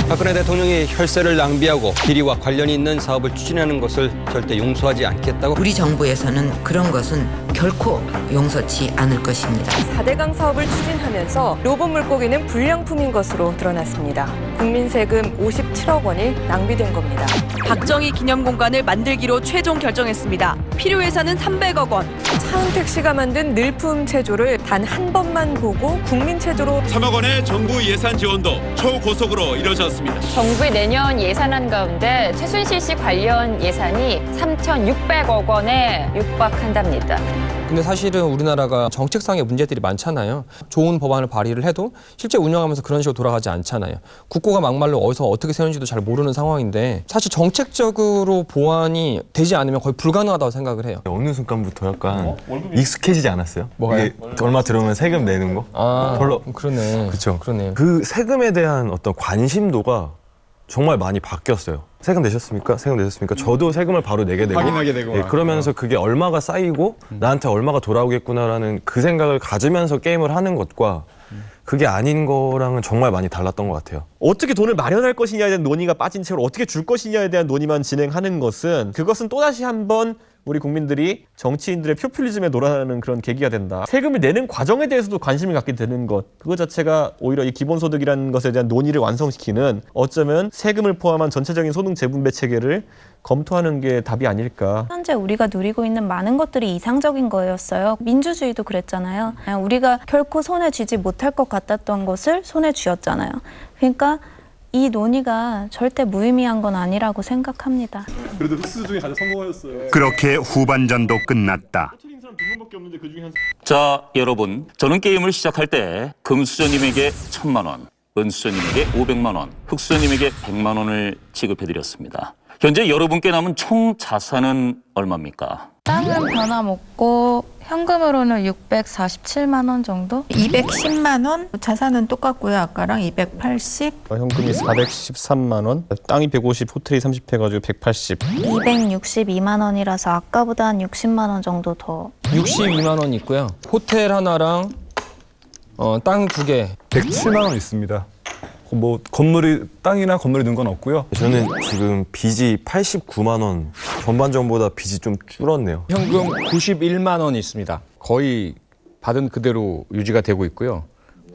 박근혜 대통령이 혈세를 낭비하고 비리와 관련이 있는 사업을 추진하는 것을 절대 용서하지 않겠다고. 우리 정부에서는 그런 것은 결코 용서치 않을 것입니다. 4대강 사업을 추진하면서 로봇 물고기는 불량품인 것으로 드러났습니다. 국민 세금 57억 원이 낭비된 겁니다. 박정희 기념공간을 만들기로 최종 결정했습니다. 필요 예산은 300억 원. 차은택 씨가 만든 늘품 체조를 단 한 번만 보고 국민 체조로 3억 원의 정부 예산 지원도 초고속으로 이뤄졌습니다. 정부의 내년 예산안 가운데 최순실 씨 관련 예산이 3,600억 원에 육박한답니다. 근데 사실은 우리나라가 정책상의 문제들이 많잖아요. 좋은 법안을 발의를 해도 실제 운영하면서 그런 식으로 돌아가지 않잖아요. 국고가 막말로 어디서 어떻게 세우는지도 잘 모르는 상황인데 사실 정책적으로 보완이 되지 않으면 거의 불가능하다고 생각을 해요. 어느 순간부터 약간 익숙해지지 않았어요? 뭐가요? 얼마 들어오면 세금 내는 거? 별로. 그러네. 그렇죠. 그러네. 그 세금에 대한 어떤 관심도가 정말 많이 바뀌었어요. 세금 내셨습니까? 세금 내셨습니까? 저도 세금을 바로 내게 되고, 확인하게 되고. 그러면서 그게 얼마가 쌓이고 나한테 얼마가 돌아오겠구나라는 그 생각을 가지면서 게임을 하는 것과 그게 아닌 거랑은 정말 많이 달랐던 것 같아요. 어떻게 돈을 마련할 것이냐에 대한 논의가 빠진 채로 어떻게 줄 것이냐에 대한 논의만 진행하는 것은 그것은 또다시 한번 우리 국민들이 정치인들의 포퓰리즘에 놀아나는 그런 계기가 된다. 세금을 내는 과정에 대해서도 관심을 갖게 되는 것, 그거 자체가 오히려 이 기본소득이라는 것에 대한 논의를 완성시키는, 어쩌면 세금을 포함한 전체적인 소득 재분배 체계를 검토하는 게 답이 아닐까. 현재 우리가 누리고 있는 많은 것들이 이상적인 거였어요. 민주주의도 그랬잖아요. 우리가 결코 손에 쥐지 못할 것 같았던 것을 손에 쥐었잖아요. 그러니까 이 논의가 절대 무의미한 건 아니라고 생각합니다. 그래도 흑수 중에 가장 성공하셨어요. 그렇게 후반전도 끝났다. 자, 여러분, 저는 게임을 시작할 때 금수저님에게 1,000만 원, 은수저님에게 500만 원, 흑수저님에게 100만 원을 지급해드렸습니다. 현재 여러분께 남은 총 자산은 얼마입니까? 땅은 변함없고 현금으로는 647만 원 정도? 210만 원, 자산은 똑같고요. 아까랑 280. 현금이 413만 원, 땅이 150, 호텔이 30 해가지고 180. 262만 원이라서 아까보다 한 60만 원 정도 더. 62만 원 있고요. 호텔 하나랑 땅 2개. 107만 원 있습니다. 뭐 땅이나 건물이 는 건 없고요. 저는 지금 빚이 89만 원, 전반전보다 빚이 좀 줄었네요. 현금 91만 원이 있습니다. 거의 받은 그대로 유지가 되고 있고요.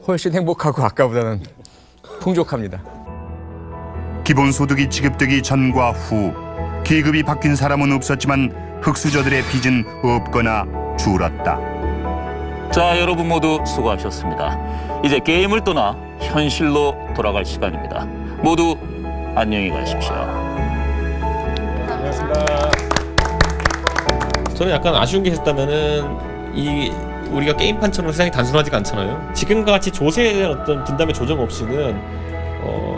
훨씬 행복하고 아까보다는 풍족합니다. 기본소득이 지급되기 전과 후 계급이 바뀐 사람은 없었지만 흑수저들의 빚은 없거나 줄었다. 자, 여러분 모두 수고하셨습니다. 이제 게임을 떠나 현실로 돌아갈 시간입니다. 모두 안녕히 가십시오. 고맙습니다. 저는 약간 아쉬운 게 있었다면은 우리가 게임판처럼 세상이 단순하지가 않잖아요. 지금과 같이 조세에 대한 어떤 분담의 조정 없이는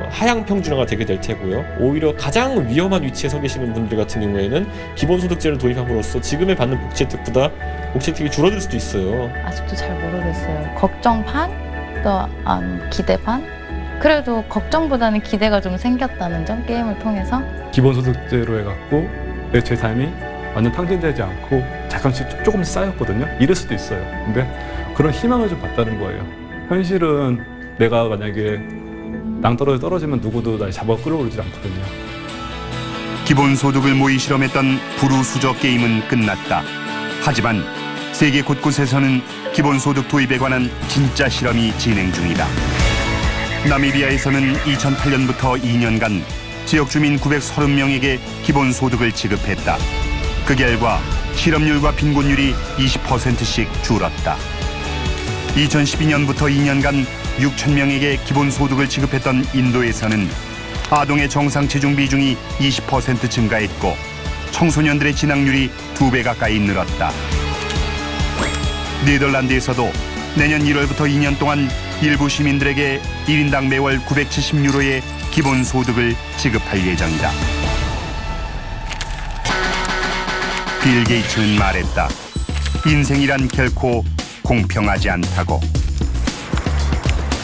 하향 평준화가 되게 될 테고요. 오히려 가장 위험한 위치에 서 계시는 분들 같은 경우에는 기본소득제를 도입함으로써 지금에 받는 복지 혜택보다 복지 혜택이 줄어들 수도 있어요. 아직도 잘 모르겠어요. 걱정 반, 또 기대 반? 그래도 걱정보다는 기대가 좀 생겼다는 점, 게임을 통해서. 기본소득제로 해갖고 제 삶이 완전 탕진되지 않고 잠깐씩 조금씩 쌓였거든요. 이럴 수도 있어요. 근데 그런 희망을 좀 봤다는 거예요. 현실은 내가 만약에 낭떠러지 떨어지면 누구도 날 잡아 끌어오르지 않거든요. 기본소득을 모의 실험했던 부루수저 게임은 끝났다. 하지만 세계 곳곳에서는 기본소득 도입에 관한 진짜 실험이 진행 중이다. 나미비아에서는 2008년부터 2년간 지역주민 930명에게 기본소득을 지급했다. 그 결과 실업률과 빈곤율이 20%씩 줄었다. 2012년부터 2년간 6,000명에게 기본소득을 지급했던 인도에서는 아동의 정상 체중 비중이 20% 증가했고 청소년들의 진학률이 2배 가까이 늘었다. 네덜란드에서도 내년 1월부터 2년 동안 일부 시민들에게 1인당 매월 970유로의 기본소득을 지급할 예정이다. 빌 게이츠는 말했다. 인생이란 결코 공평하지 않다고.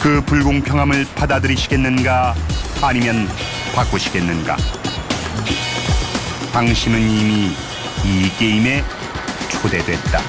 그 불공평함을 받아들이시겠는가 아니면 바꾸시겠는가? 당신은 이미 이 게임에 초대됐다.